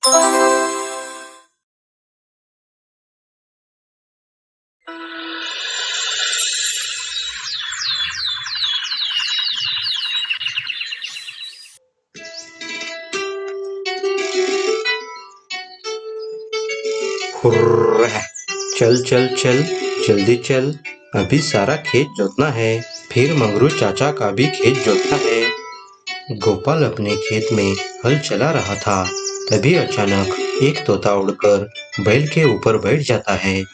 हुर्र, चल चल चल, जल्दी चल, अभी सारा खेत जोतना है, फिर मंगरू चाचा का भी खेत जोतना है। गोपाल अपने खेत में हल चला रहा था, तभी अचानक एक तोता उड़कर बैल के ऊपर बैठ जाता है।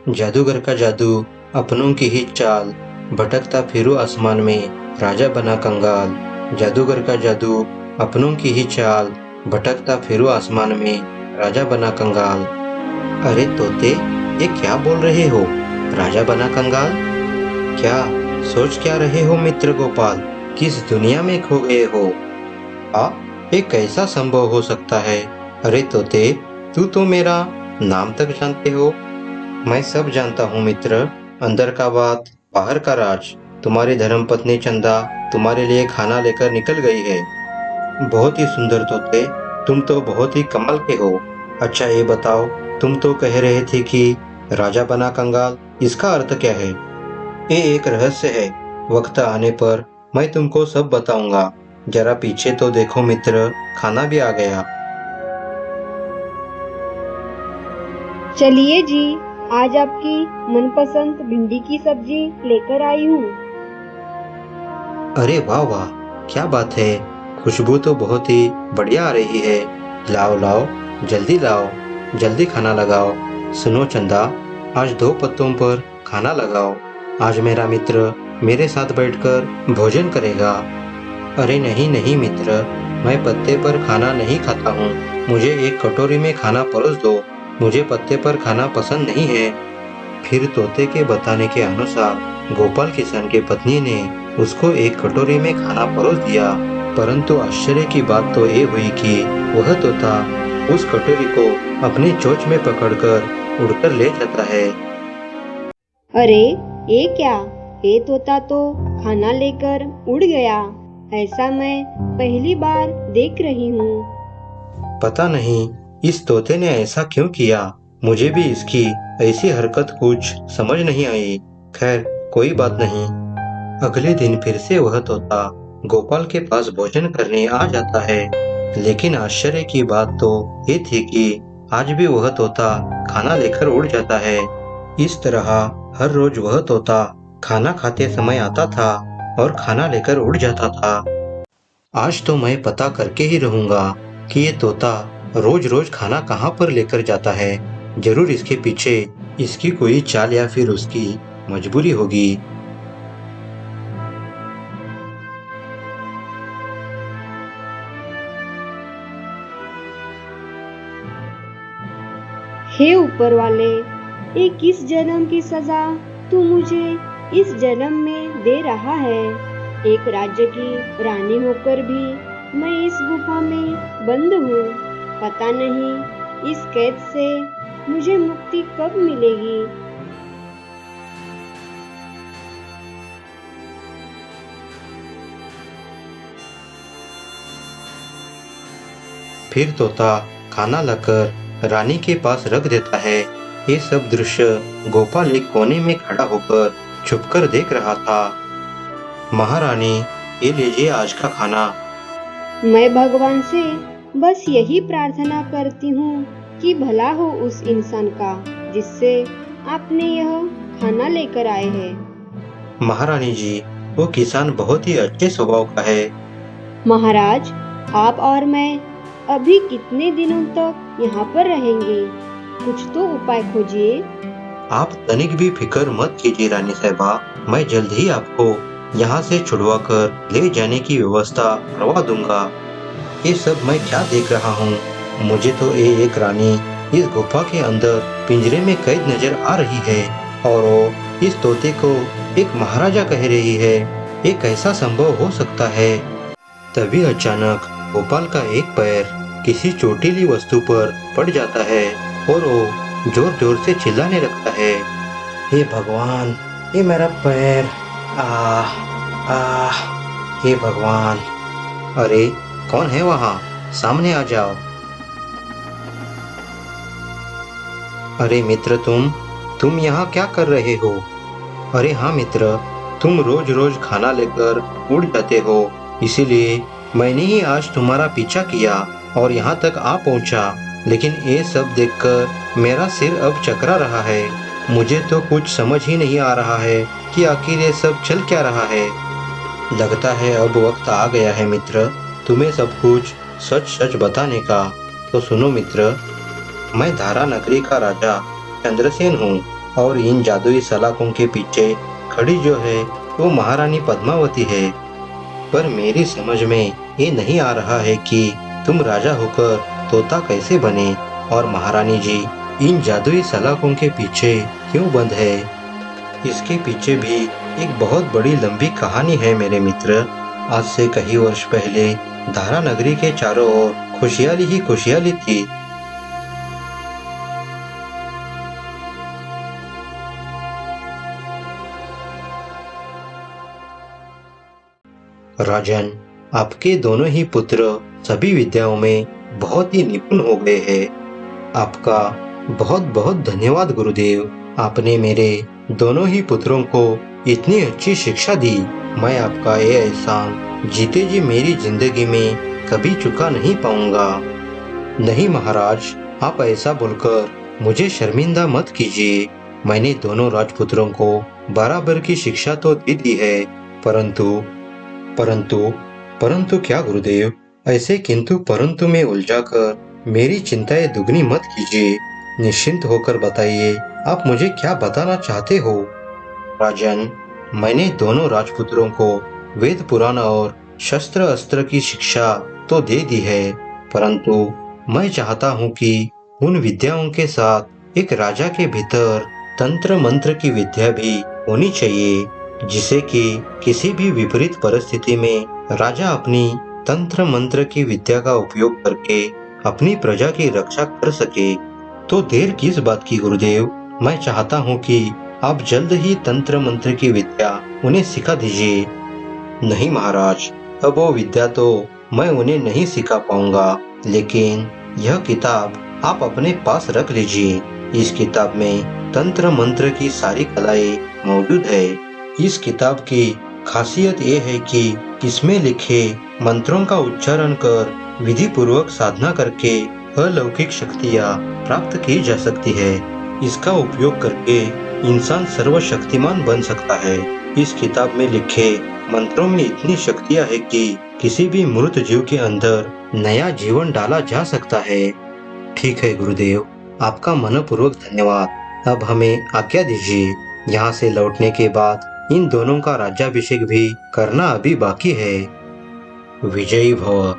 जादूगर का जादू, अपनों की ही चाल, भटकता फिरू आसमान में, राजा बना कंगाल। जादूगर का जादू, अपनों की ही चाल, भटकता फिरू आसमान में, राजा बना कंगाल। अरे तोते, ये क्या बोल रहे हो? राजा बना कंगाल? क्या सोच क्या रहे हो मित्र गोपाल? किस दुनिया में खो गए हो? ये कैसा संभव हो सकता है? अरे तोते, तू तो मेरा नाम तक जानते हो। मैं सब जानता हूँ मित्र, अंदर का बात, बाहर का राज। तुम्हारी धर्मपत्नी चंदा तुम्हारे लिए खाना लेकर निकल गई है। बहुत ही सुंदर तोते, तुम तो बहुत ही कमाल के हो। अच्छा ये बताओ, तुम तो कह रहे थे कि राजा बना कंगाल, इसका अर्थ क्या है? ये एक रहस्य है, वक्त आने पर मैं तुमको सब बताऊंगा। जरा पीछे तो देखो मित्र, खाना भी आ गया। चलिए जी, आज आपकी मनपसंद भिंडी की सब्जी लेकर आई हूँ। अरे वाह वाह, क्या बात है, खुशबू तो बहुत ही बढ़िया आ रही है। लाओ लाओ, जल्दी लाओ, जल्दी खाना लगाओ। सुनो चंदा, आज 2 पत्तों पर खाना लगाओ। आज मेरा मित्र मेरे साथ बैठकर भोजन करेगा। अरे नहीं नहीं मित्र, मैं पत्ते पर खाना नहीं खाता हूँ। मुझे एक कटोरी में खाना परोस दो। मुझे पत्ते पर खाना पसंद नहीं है। फिर तोते के बताने के अनुसार गोपाल किसान की पत्नी ने उसको एक कटोरी में खाना परोस दिया। परंतु आश्चर्य की बात तो ये हुई कि वह तोता उस कटोरी को अपनी चोंच में पकड़कर उड़कर ले जाता है। अरे ये क्या? ये तोता तो खाना लेकर उड़ गया। ऐसा मैं पहली बार देख रही हूँ। पता नहीं इस तोते ने ऐसा क्यों किया। मुझे भी इसकी ऐसी हरकत कुछ समझ नहीं आई। खैर कोई बात नहीं। अगले दिन फिर से वह तोता गोपाल के पास भोजन करने आ जाता है। लेकिन आश्चर्य की बात तो ये थी कि आज भी वह तोता खाना लेकर उड़ जाता है। इस तरह हर रोज वह तोता खाना खाते समय आता था और खाना लेकर उड़ जाता था। आज तो मैं पता करके ही रहूंगा कि ये तोता रोज रोज खाना कहाँ पर लेकर जाता है। जरूर इसके पीछे इसकी कोई चाल या फिर उसकी मजबूरी होगी। हे ऊपर वाले, ये किस जन्म की सजा तू मुझे इस जन्म में दे रहा है? एक राज्य की रानी होकर भी मैं इस गुफा में बंद हूँ। पता नहीं इस कैद से मुझे मुक्ति कब मिलेगी। फिर तोता खाना लाकर रानी के पास रख देता है। ये सब दृश्य गोपाल एक कोने में खड़ा होकर छुपकर देख रहा था। महारानी, ये लीजिए आज का खाना। मैं भगवान से बस यही प्रार्थना करती हूँ कि भला हो उस इंसान का जिससे आपने यह खाना लेकर आए हैं। महारानी जी, वो किसान बहुत ही अच्छे स्वभाव का है। महाराज, आप और मैं अभी कितने दिनों तक यहाँ पर रहेंगे? कुछ तो उपाय खोजिए। आप तनिक भी फिक्र मत कीजिए रानी साहबा, मैं जल्द ही आपको यहाँ से छुड़वा कर ले जाने की व्यवस्था करवा दूंगा। ये सब मैं क्या देख रहा हूँ? मुझे तो ये एक रानी इस गुफा के अंदर पिंजरे में कैद नजर आ रही है और वो इस तोते को एक महाराजा कह रही है। ये कैसा संभव हो सकता है? तभी अचानक गोपाल का एक पैर किसी चोटीली वस्तु पर पड़ जाता है और वो जोर जोर से चिल्लाने लगता है। हे भगवान, ये मेरा पैर, आह आह, हे भगवान। अरे कौन है वहाँ? सामने आ जाओ। अरे मित्र, तुम यहाँ क्या कर रहे हो? अरे हाँ मित्र, तुम रोज रोज खाना लेकर उड़ जाते हो, इसीलिए मैंने ही आज तुम्हारा पीछा किया और यहाँ तक आ पहुँचा। लेकिन ये सब देखकर मेरा सिर अब चकरा रहा है। मुझे तो कुछ समझ ही नहीं आ रहा है कि आखिर ये सब चल क्या रहा है। लगता है अब वक्त आ गया है मित्र, तुम्हें सब कुछ सच सच बताने का। तो सुनो मित्र, मैं धारा नगरी का राजा चंद्रसेन हूँ और इन जादुई सलाखों के पीछे खड़ी जो है वो महारानी पद्मावती है। पर मेरी समझ में ये नहीं आ रहा है कि तुम राजा होकर तोता कैसे बने और महारानी जी इन जादुई सलाखों के पीछे क्यों बंद है। इसके पीछे भी एक बहुत बड़ी लंबी कहानी है मेरे मित्र। आज से कई वर्ष पहले धारा नगरी के चारों ओर खुशहाली ही खुशहाली थी। राजन, आपके दोनों ही पुत्र सभी विद्याओं में बहुत ही निपुण हो गए हैं। आपका बहुत बहुत धन्यवाद गुरुदेव। आपने मेरे दोनों ही पुत्रों को इतनी अच्छी शिक्षा दी। मैं आपका ये एहसान जीते जी मेरी जिंदगी में कभी चुका नहीं पाऊंगा। नहीं महाराज, आप ऐसा बोलकर मुझे शर्मिंदा मत कीजिए। मैंने दोनों राजपुत्रों को बराबर की शिक्षा तो दे दी है, परंतु परंतु परंतु क्या गुरुदेव? ऐसे किंतु परंतु में उलझाकर मेरी चिंताएं दुगनी मत कीजिए। निश्चिंत होकर बताइए, आप मुझे क्या बताना चाहते हो? राजन, मैंने दोनों राजपुत्रों को वेद पुराण और शस्त्र अस्त्र की शिक्षा तो दे दी है, परंतु मैं चाहता हूँ कि उन विद्याओं के साथ एक राजा के भीतर तंत्र मंत्र की विद्या भी होनी चाहिए, जिसे कि किसी भी विपरीत परिस्थिति में राजा अपनी तंत्र मंत्र की विद्या का उपयोग करके अपनी प्रजा की रक्षा कर सके। तो देर किस बात की गुरुदेव? मैं चाहता हूँ कि आप जल्द ही तंत्र मंत्र की विद्या उन्हें सिखा दीजिए। नहीं महाराज, अब वो विद्या तो मैं उन्हें नहीं सिखा पाऊंगा, लेकिन यह किताब आप अपने पास रख लीजिए। इस किताब में तंत्र मंत्र की सारी कलाएं मौजूद है। इस किताब की खासियत ये है कि इसमें लिखे मंत्रों का उच्चारण कर विधि पूर्वक साधना करके अलौकिक शक्तियाँ प्राप्त की जा सकती है। इसका उपयोग करके इंसान सर्वशक्तिमान बन सकता है। इस किताब में लिखे मंत्रों में इतनी शक्तियाँ है कि किसी भी मृत जीव के अंदर नया जीवन डाला जा सकता है। ठीक है गुरुदेव, आपका मनपूर्वक धन्यवाद। अब हमें आज्ञा दीजिए। यहाँ से लौटने के बाद इन दोनों का राज्याभिषेक भी करना अभी बाकी है। विजयी भव।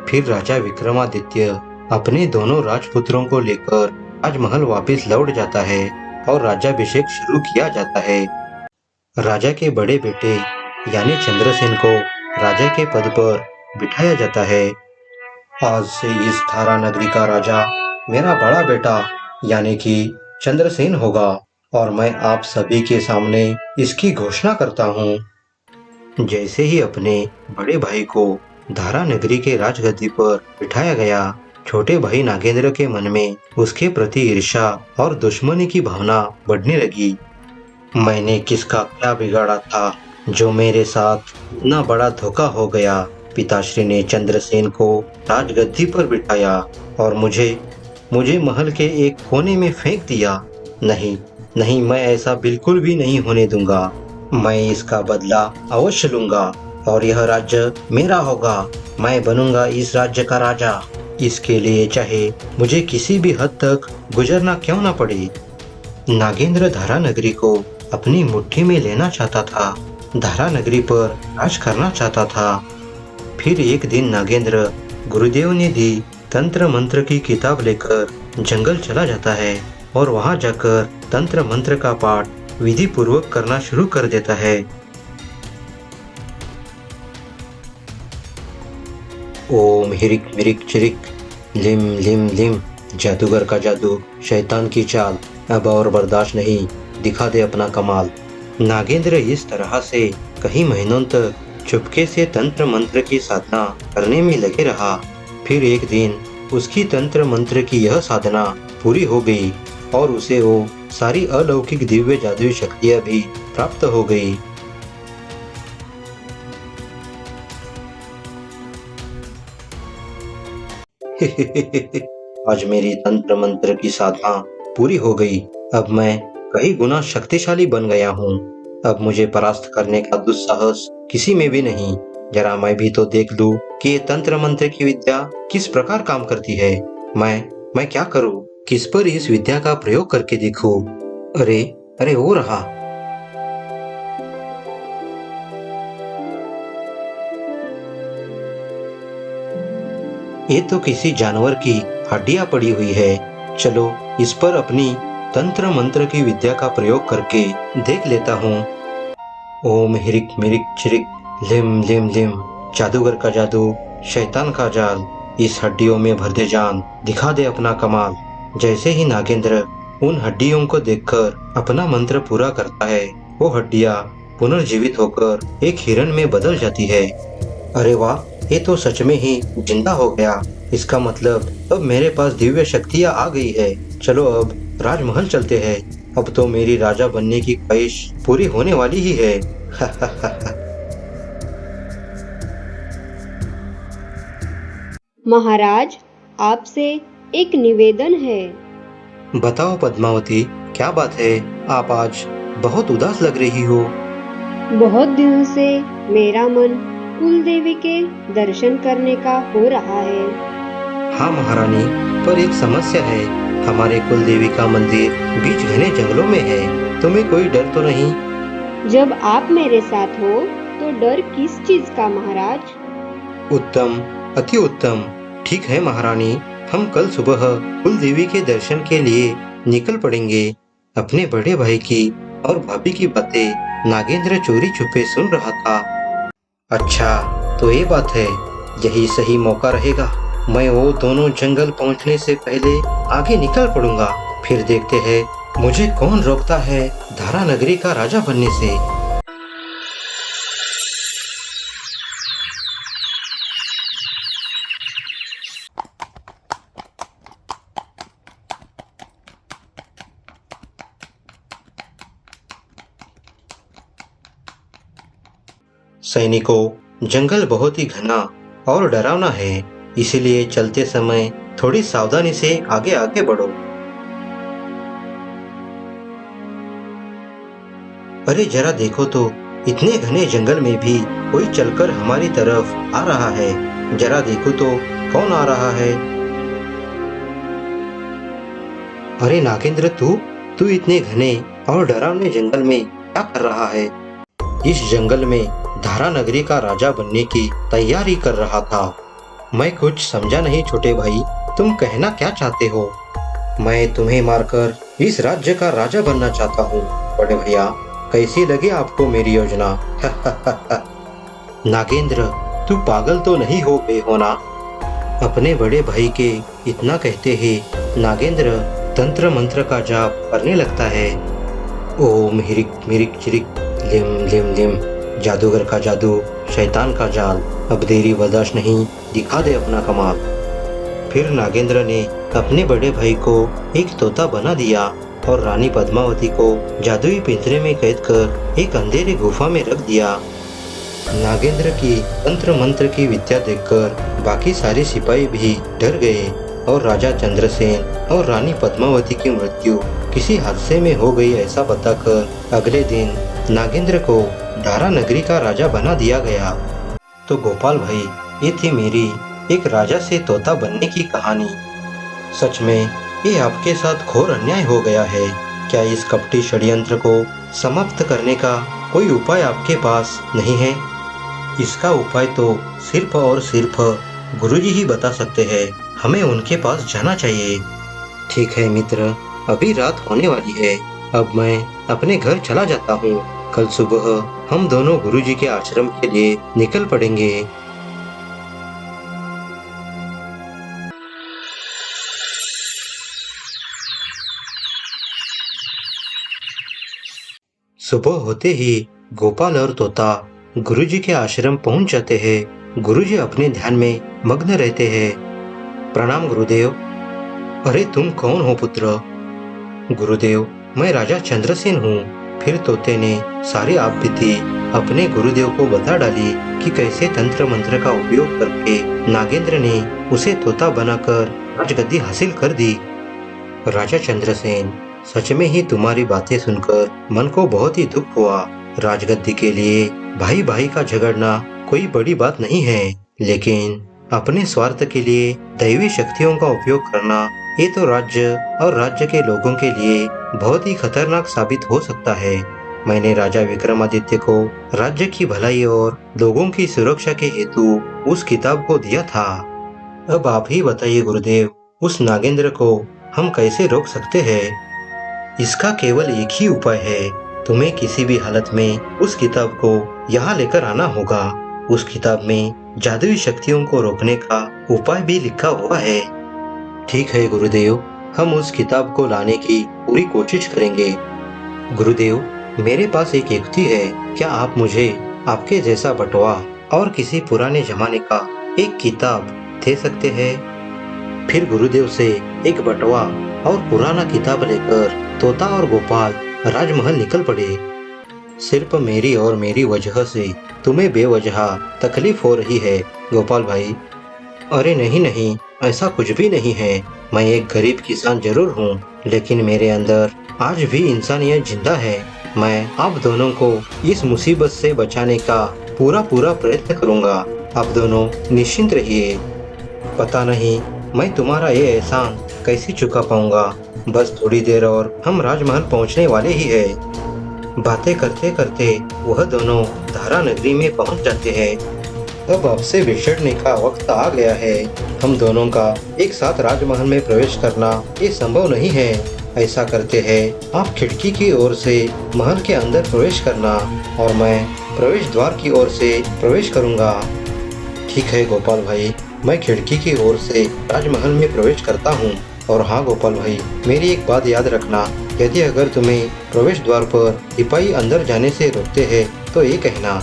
फिर राजा विक्रमादित्य अपने दोनों राजपुत्रों को लेकर राजमहल वापस लौट जाता है और राज्याभिषेक शुरू किया जाता है। राजा के बड़े बेटे यानी चंद्रसेन को राजा के पद पर बिठाया जाता है। आज से इस धारा नगरी का राजा मेरा बड़ा बेटा यानी कि चंद्रसेन होगा और मैं आप सभी के सामने इसकी घोषणा करता हूँ। जैसे ही अपने बड़े भाई को धारा नगरी के राजगद्दी पर बिठाया गया, छोटे भाई नागेंद्र के मन में उसके प्रति ईर्ष्या और दुश्मनी की भावना बढ़ने लगी। मैंने किसका क्या बिगाड़ा था जो मेरे साथ इतना बड़ा धोखा हो गया? पिताश्री ने चंद्रसेन को राजगद्दी पर बिठाया और मुझे महल के एक कोने में फेंक दिया। नहीं नहीं, मैं ऐसा बिल्कुल भी नहीं होने दूंगा। मैं इसका बदला अवश्य लूंगा और यह राज्य मेरा होगा। मैं बनूंगा इस राज्य का राजा। इसके लिए चाहे मुझे किसी भी हद तक गुजरना क्यों ना पड़े। नागेंद्र धारा नगरी को अपनी मुट्ठी में लेना चाहता था, धारा नगरी पर राज करना चाहता था। फिर एक दिन नागेंद्र गुरुदेव ने दी तंत्र मंत्र की किताब लेकर जंगल चला जाता है और वहां जाकर तंत्र मंत्र का पाठ विधि पूर्वक करना शुरू कर देता है। ओम हिरिक मिरिक चिरिक लिम लिम लिम। जादूगर का जादू, शैतान की चाल, अब और बर्दाश्त नहीं, दिखा दे अपना कमाल। नागेंद्र इस तरह से कई महीनों तक चुपके से तंत्र मंत्र की साधना करने में लगे रहा। फिर एक दिन उसकी तंत्र मंत्र की यह साधना पूरी हो गई और उसे वो सारी अलौकिक दिव्य जादुई शक्तियां भी प्राप्त हो गई। आज मेरी तंत्र मंत्र की साधना पूरी हो गई। अब मैं कई गुना शक्तिशाली बन गया हूँ। अब मुझे परास्त करने का दुस्साहस किसी में भी नहीं। जरा मैं भी तो देख लूं कि ये तंत्र मंत्र की विद्या किस प्रकार काम करती है। मैं क्या करूं? किस पर इस विद्या का प्रयोग करके देखूं? अरे अरे वो रहा। ये तो किसी जानवर की हड्डियां पड़ी हुई है। चलो इस पर अपनी तंत्र मंत्र की विद्या का प्रयोग करके देख लेता हूँ। ओम हिरिक मिरिक चिरिक लिम लिम लिम। जादूगर का जादू, शैतान का जाल, इस हड्डियों में भर दे जान, दिखा दे अपना कमाल। जैसे ही नागेंद्र उन हड्डियों को देखकर अपना मंत्र पूरा करता है, वो हड्डियां पुनर्जीवित होकर एक हिरण में बदल जाती है। अरे वाह, ये तो सच में ही जिंदा हो गया। इसका मतलब अब मेरे पास दिव्य शक्तियाँ आ गई है। चलो अब राजमहल चलते हैं। अब तो मेरी राजा बनने की ख्वाहिश पूरी होने वाली ही है। महाराज, आपसे एक निवेदन है। बताओ पद्मावती, क्या बात है? आप आज बहुत उदास लग रही हो। बहुत दिनों से मेरा मन कुल देवी के दर्शन करने का हो रहा है। हाँ महारानी, पर एक समस्या है। हमारे कुल देवी का मंदिर बीच घने जंगलों में है। तुम्हें कोई डर तो नहीं? जब आप मेरे साथ हो तो डर किस चीज का महाराज? उत्तम, अति उत्तम। ठीक है महारानी, हम कल सुबह कुल देवी के दर्शन के लिए निकल पड़ेंगे। अपने बड़े भाई की और भाभी की बातें नागेंद्र चोरी छुपे सुन रहा था। अच्छा, तो ये बात है। यही सही मौका रहेगा। मैं वो दोनों जंगल पहुंचने से पहले आगे निकल पड़ूंगा। फिर देखते हैं मुझे कौन रोकता है धारा नगरी का राजा बनने से। सैनिकों, जंगल बहुत ही घना और डरावना है, इसीलिए चलते समय थोड़ी सावधानी से आगे आगे बढ़ो। अरे जरा देखो तो, इतने घने जंगल में भी कोई चलकर हमारी तरफ आ रहा है। जरा देखो तो कौन आ रहा है। अरे नागेंद्र, तू इतने घने और डरावने जंगल में क्या कर रहा है? इस जंगल में धारा नगरी का राजा बनने की तैयारी कर रहा था। मैं कुछ समझा नहीं छोटे भाई, तुम कहना क्या चाहते हो? मैं तुम्हें मारकर इस राज्य का राजा बनना चाहता हूँ। बड़े भैया, कैसी लगी आपको मेरी योजना? नागेंद्र, तू पागल तो नहीं हो गए हो ना? अपने बड़े भाई के इतना कहते ही नागेंद्र तंत्र मंत्र का जाप करने लगता है। ओम हिरिक मिरिक चिरिक लिम लिम लिम। जादूगर का जादू, शैतान का जाल, अब देरी बर्दाश्त नहीं, दिखा दे अपना कमाल। फिर नागेंद्र ने अपने बड़े भाई को एक तोता बना दिया और रानी पद्मावती को जादुई पिंजरे में कैद कर एक अंधेरी गुफा में रख दिया। नागेंद्र की तंत्र मंत्र की विद्या देखकर बाकी सारे सिपाही भी डर गए और राजा चंद्रसेन और रानी पद्मावती की मृत्यु किसी हादसे में हो गई ऐसा बताकर अगले दिन नागेंद्र को धारा नगरी का राजा बना दिया गया। तो गोपाल भाई, ये थी मेरी एक राजा से तोता बनने की कहानी। सच में ये आपके साथ घोर अन्याय हो गया है। क्या इस कपटी षड्यंत्र को समाप्त करने का कोई उपाय आपके पास नहीं है? इसका उपाय तो सिर्फ और सिर्फ गुरुजी ही बता सकते हैं। हमें उनके पास जाना चाहिए। ठीक है मित्र, अभी रात होने वाली है। अब मैं अपने घर चला जाता हूँ। कल सुबह हम दोनों गुरुजी के आश्रम के लिए निकल पड़ेंगे। सुबह होते ही गोपाल और तोता गुरुजी के आश्रम पहुंच जाते हैं। गुरुजी अपने ध्यान में मग्न रहते हैं। प्रणाम गुरुदेव। अरे तुम कौन हो पुत्र? गुरुदेव, मैं राजा चंद्रसेन हूँ। फिर तोते ने सारी आपबीती अपने गुरुदेव को बता डाली कि कैसे तंत्र मंत्र का उपयोग करके नागेंद्र ने उसे तोता बनाकर राजगद्दी हासिल कर दी। राजा चंद्रसेन, सच में ही तुम्हारी बातें सुनकर मन को बहुत ही दुख हुआ। राजगद्दी के लिए भाई भाई का झगड़ना कोई बड़ी बात नहीं है, लेकिन अपने स्वार्थ के लिए दैवी शक्तियों का उपयोग करना, ये तो राज्य और राज्य के लोगों के लिए बहुत ही खतरनाक साबित हो सकता है। मैंने राजा विक्रमादित्य को राज्य की भलाई और लोगों की सुरक्षा के हेतु उस किताब को दिया था। अब आप ही बताइए गुरुदेव, उस नागेंद्र को हम कैसे रोक सकते हैं? इसका केवल एक ही उपाय है। तुम्हें किसी भी हालत में उस किताब को यहाँ लेकर आना होगा। उस किताब में जादुई शक्तियों को रोकने का उपाय भी लिखा हुआ है। ठीक है गुरुदेव, हम उस किताब को लाने की पूरी कोशिश करेंगे। गुरुदेव, मेरे पास एक युक्ति है। क्या आप मुझे आपके जैसा बटवा और किसी पुराने जमाने का एक किताब दे सकते हैं? फिर गुरुदेव से एक बटवा और पुराना किताब लेकर तोता और गोपाल राजमहल निकल पड़े। सिर्फ मेरी और मेरी वजह से तुम्हें बेवजह तकलीफ हो रही है गोपाल भाई। अरे नहीं नहीं, ऐसा कुछ भी नहीं है। मैं एक गरीब किसान जरूर हूँ, लेकिन मेरे अंदर आज भी इंसानियत जिंदा है। मैं आप दोनों को इस मुसीबत से बचाने का पूरा प्रयत्न करूँगा। आप दोनों निश्चिंत रहिए। पता नहीं मैं तुम्हारा ये एहसान कैसे चुका पाऊंगा। बस थोड़ी देर और हम राजमहल पहुंचने वाले ही है। बातें करते करते वह दोनों धारा नगरी में पहुंच जाते हैं। अब आपसे बिछड़ने का वक्त आ गया है। हम दोनों का एक साथ राजमहल में प्रवेश करना ये संभव नहीं है। ऐसा करते हैं, आप खिड़की की ओर से महल के अंदर प्रवेश करना और मैं प्रवेश द्वार की ओर से प्रवेश करूंगा। ठीक है गोपाल भाई, मैं खिड़की की ओर से राजमहल में प्रवेश करता हूँ। और हाँ गोपाल भाई, मेरी एक बात याद रखना, यदि अगर तुम्हें प्रवेश द्वार पर सिपाही अंदर जाने से रोकते हैं तो ये कहना।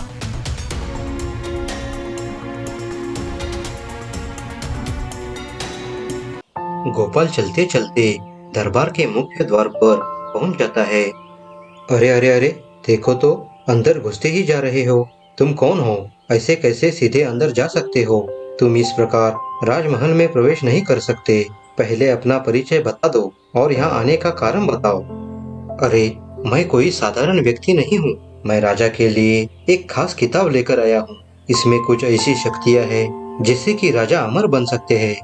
गोपाल चलते चलते दरबार के मुख्य द्वार पर पहुंच जाता है। अरे अरे अरे, देखो तो, अंदर घुसते ही जा रहे हो। तुम कौन हो? ऐसे कैसे सीधे अंदर जा सकते हो? तुम इस प्रकार राजमहल में प्रवेश नहीं कर सकते। पहले अपना परिचय बता दो और यहाँ आने का कारण बताओ। अरे, मैं कोई साधारण व्यक्ति नहीं हूँ। मैं राजा के लिए एक खास किताब लेकर आया हूँ। इसमें कुछ ऐसी शक्तियाँ हैं जिससे कि राजा अमर बन सकते हैं।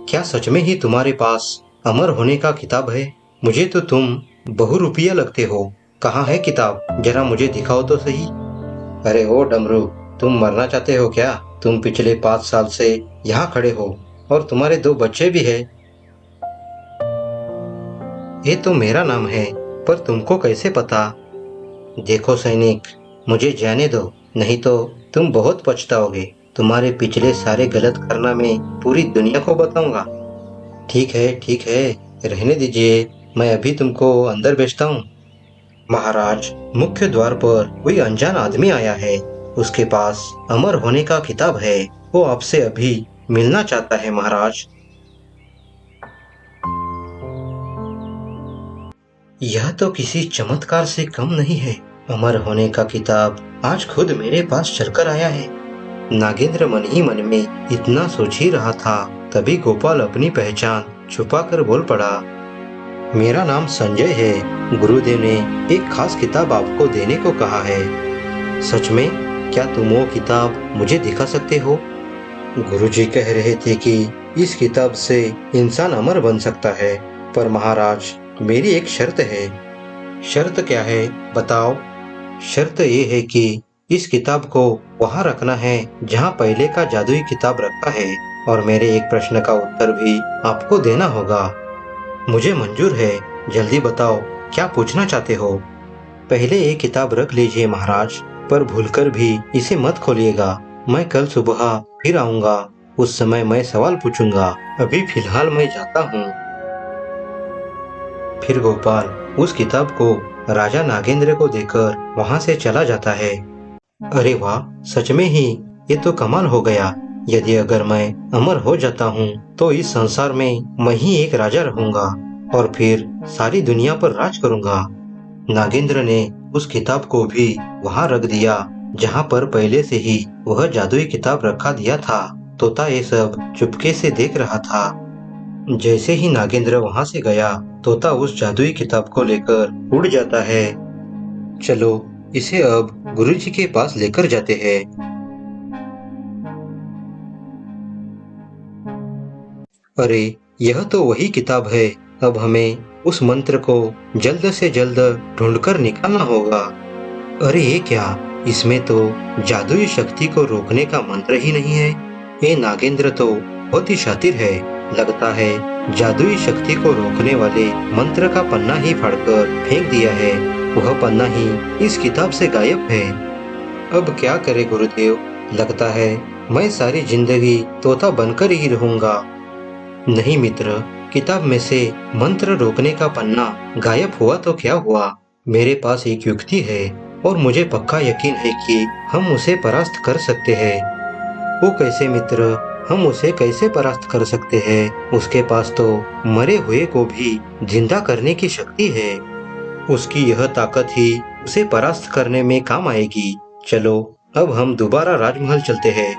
क्या सच में ही तुम्हारे पास अमर होने का किताब है? मुझे तो तुम बहुरूपिया लगते हो। कहाँ है किताब? जरा मुझे दिखाओ तो सही। अरे ओ डमरू, तुम मरना चाहते हो क्या? तुम पिछले 5 साल से यहाँ खड़े हो और तुम्हारे 2 बच्चे भी हैं। ये तो मेरा नाम है, पर तुमको कैसे पता? देखो सैनिक, मुझे जाने दो, नहीं तो तुम बहुत पछताओगे। तुम्हारे पिछले सारे गलत करना मैं पूरी दुनिया को बताऊंगा। ठीक है, रहने दीजिए, मैं अभी तुमको अंदर भेजता हूँ। महाराज, मुख्य द्वार पर कोई अनजान आदमी आया है। उसके पास अमर होने का किताब है। वो आपसे अभी मिलना चाहता है महाराज। यह तो किसी चमत्कार से कम नहीं है। अमर होने का किताब आज खुद मेरे पास चलकर आया है। नागेंद्र मन ही मन में इतना सोच ही रहा था, तभी गोपाल अपनी पहचान छुपाकर बोल पड़ा। मेरा नाम संजय है। गुरुदेव ने एक खास किताब आपको देने को कहा है। सच में? क्या तुम वो किताब मुझे दिखा सकते हो? गुरुजी कह रहे थे कि इस किताब से इंसान अमर बन सकता है, पर महाराज, मेरी एक शर्त है। शर्त क्या है, बताओ। शर्त ये है कि इस किताब को वहाँ रखना है जहाँ पहले का जादुई किताब रखा है, और मेरे एक प्रश्न का उत्तर भी आपको देना होगा। मुझे मंजूर है, जल्दी बताओ, क्या पूछना चाहते हो? पहले ये किताब रख लीजिए महाराज, पर भूलकर भी इसे मत खोलिएगा। मैं कल सुबह फिर आऊंगा, उस समय मैं सवाल पूछूंगा। अभी फिलहाल मैं जाता हूँ। फिर गोपाल उस किताब को राजा नागेंद्र को देकर वहाँ से चला जाता है। अरे वाह, सच में ही ये तो कमाल हो गया। यदि अगर मैं अमर हो जाता हूँ तो इस संसार में मैं ही एक राजा रहूंगा और फिर सारी दुनिया पर राज करूंगा। नागेंद्र ने उस किताब को भी वहां रख दिया जहां पर पहले से ही वह जादुई किताब रखा दिया था। तोता ये सब चुपके से देख रहा था। जैसे ही नागेंद्र वहां से गया, तोता उस जादुई किताब को लेकर उड़ जाता है। चलो इसे अब गुरुजी के पास लेकर जाते हैं। अरे यह तो वही किताब है। अब हमें उस मंत्र को जल्द से जल्द ढूंढकर निकालना होगा। अरे ये क्या, इसमें तो जादुई शक्ति को रोकने का मंत्र ही नहीं है। ये नागेंद्र तो बहुत ही शातिर है। लगता है जादुई शक्ति को रोकने वाले मंत्र का पन्ना ही फाड़कर फेंक दिया है। वह पन्ना ही इस किताब से गायब है। अब क्या करे गुरुदेव, लगता है मैं सारी जिंदगी तोता बनकर ही रहूंगा। नहीं मित्र, किताब में से मंत्र रोकने का पन्ना गायब हुआ तो क्या हुआ, मेरे पास एक युक्ति है और मुझे पक्का यकीन है कि हम उसे परास्त कर सकते हैं। वो कैसे मित्र, हम उसे कैसे परास्त कर सकते हैं? उसके पास तो मरे हुए को भी जिंदा करने की शक्ति है। उसकी यह ताकत ही उसे परास्त करने में काम आएगी। चलो अब हम दोबारा राजमहल चलते हैं।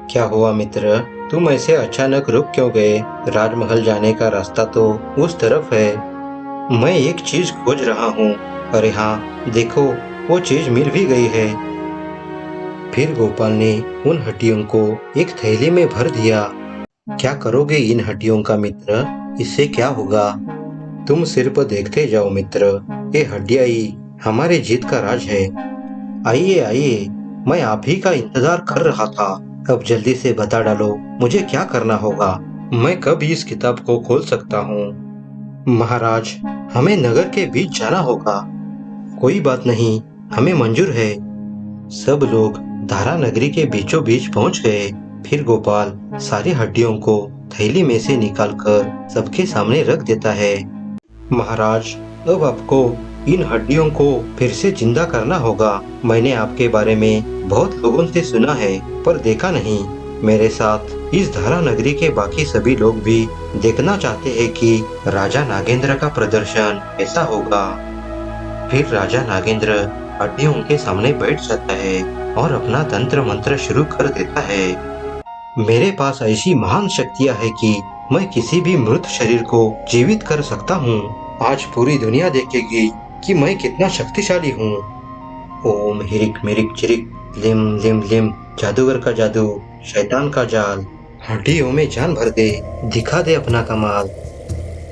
क्या हुआ मित्र, तुम ऐसे अचानक रुक क्यों गए? राजमहल जाने का रास्ता तो उस तरफ है। मैं एक चीज खोज रहा हूँ। अरे हाँ देखो, वो चीज मिल भी गई है। फिर गोपाल ने उन हड्डियों को एक थैली में भर दिया। क्या करोगे इन हड्डियों का मित्र? इससे क्या होगा? तुम सिर्फ देखते जाओ मित्र, ये हड्डियां ही हमारे जीत का राज है। आइए आइए, मैं आप ही का इंतजार कर रहा था। अब जल्दी से बता डालो, मुझे क्या करना होगा? मैं कब इस किताब को खोल सकता हूँ? महाराज, हमें नगर के बीच जाना होगा। कोई बात नहीं, हमें मंजूर है। सब लोग धारा नगरी के बीचों बीच पहुंच गए। फिर गोपाल सारी हड्डियों को थैली में से निकालकर सबके सामने रख देता है। महाराज, अब आपको इन हड्डियों को फिर से जिंदा करना होगा। मैंने आपके बारे में बहुत लोगों से सुना है पर देखा नहीं। मेरे साथ इस धारा नगरी के बाकी सभी लोग भी देखना चाहते हैं कि राजा नागेंद्र का प्रदर्शन कैसा होगा। फिर राजा नागेंद्र हड्डियों के सामने बैठ जाता है और अपना तंत्र मंत्र शुरू कर देता है। मेरे पास ऐसी महान शक्तियां है कि मैं किसी भी मृत शरीर को जीवित कर सकता हूँ। आज पूरी दुनिया देखेगी कि मैं कितना शक्तिशाली हूँ। ओम हिरिक मिरिक चिरिक लिम लिम लिम, जादूगर का जादू, शैतान का जाल, हड्डियों में जान भर दे, दिखा दे अपना कमाल।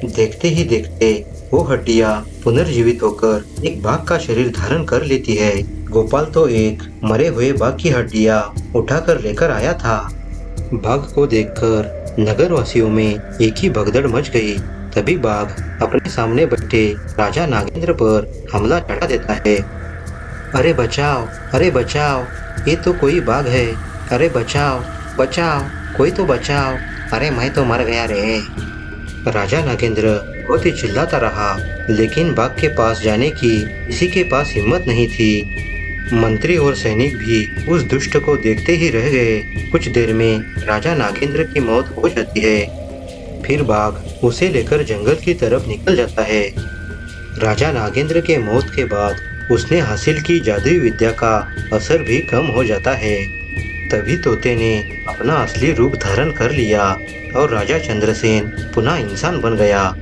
देखते ही देखते वो हड्डियां पुनर्जीवित होकर एक बाघ का शरीर धारण कर लेती है। गोपाल तो एक मरे हुए बाघ की हड्डियां उठाकर लेकर आया था। बाघ को देखकर नगर वासियों में एक ही भगदड़ मच गई। तभी बाघ अपने सामने बैठे राजा नागेंद्र पर हमला चढ़ा देता है। अरे बचाओ, अरे बचाओ, ये तो कोई बाघ है। अरे बचाओ बचाओ, कोई तो बचाओ। अरे मैं तो मर गया रे। राजा नागेंद्र बहुत ही चिल्लाता रहा, लेकिन बाघ के पास जाने की किसी के पास हिम्मत नहीं थी। मंत्री और सैनिक भी उस दुष्ट को देखते ही रह गए। कुछ देर में राजा नागेंद्र की मौत हो जाती है। फिर बाघ उसे लेकर जंगल की तरफ निकल जाता है। राजा नागेंद्र के मौत के बाद उसने हासिल की जादुई विद्या का असर भी कम हो जाता है। तभी तोते ने अपना असली रूप धारण कर लिया और राजा चंद्रसेन पुनः इंसान बन गया।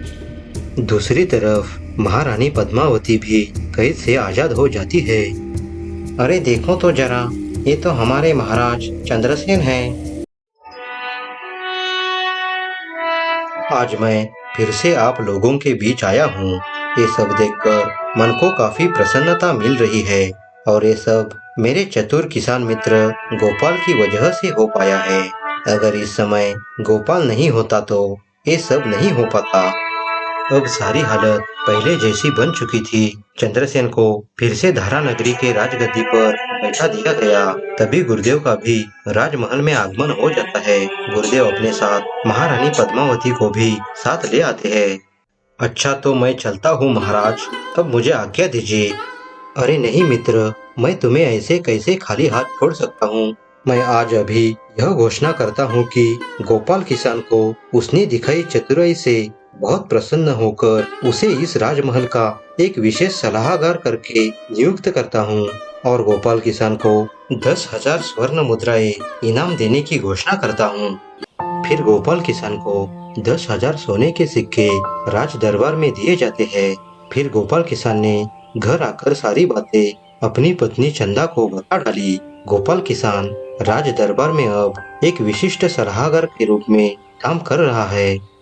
दूसरी तरफ महारानी पद्मावती भी कैद से आजाद हो जाती है। अरे देखो तो जरा, ये तो हमारे महाराज चंद्रसेन हैं। आज मैं फिर से आप लोगों के बीच आया हूँ। ये सब देखकर मन को काफी प्रसन्नता मिल रही है और ये सब मेरे चतुर किसान मित्र गोपाल की वजह से हो पाया है। अगर इस समय गोपाल नहीं होता तो ये सब नहीं हो पाता। अब सारी हालत पहले जैसी बन चुकी थी। चंद्रसेन को फिर से धारा नगरी के राजगद्दी पर बैठा दिया गया। तभी गुरुदेव का भी राजमहल में आगमन हो जाता है। गुरुदेव अपने साथ महारानी पद्मावती को भी साथ ले आते हैं। अच्छा तो मैं चलता हूँ महाराज, अब मुझे आज्ञा दीजिए। अरे नहीं मित्र, मैं तुम्हें ऐसे कैसे खाली हाथ छोड़ सकता हूँ। मैं आज अभी यह घोषणा करता हूँ कि गोपाल किसान को उसने दिखाई चतुराई से बहुत प्रसन्न होकर उसे इस राजमहल का एक विशेष सलाहकार करके नियुक्त करता हूँ और गोपाल किसान को 10,000 स्वर्ण मुद्राएं इनाम देने की घोषणा करता हूँ। फिर गोपाल किसान को 10,000 सोने के सिक्के राज दरबार में दिए जाते हैं। फिर गोपाल किसान ने घर आकर सारी बातें अपनी पत्नी चंदा को बता डाली। गोपाल किसान राज दरबार में अब एक विशिष्ट सलाहकार के रूप में काम कर रहा है।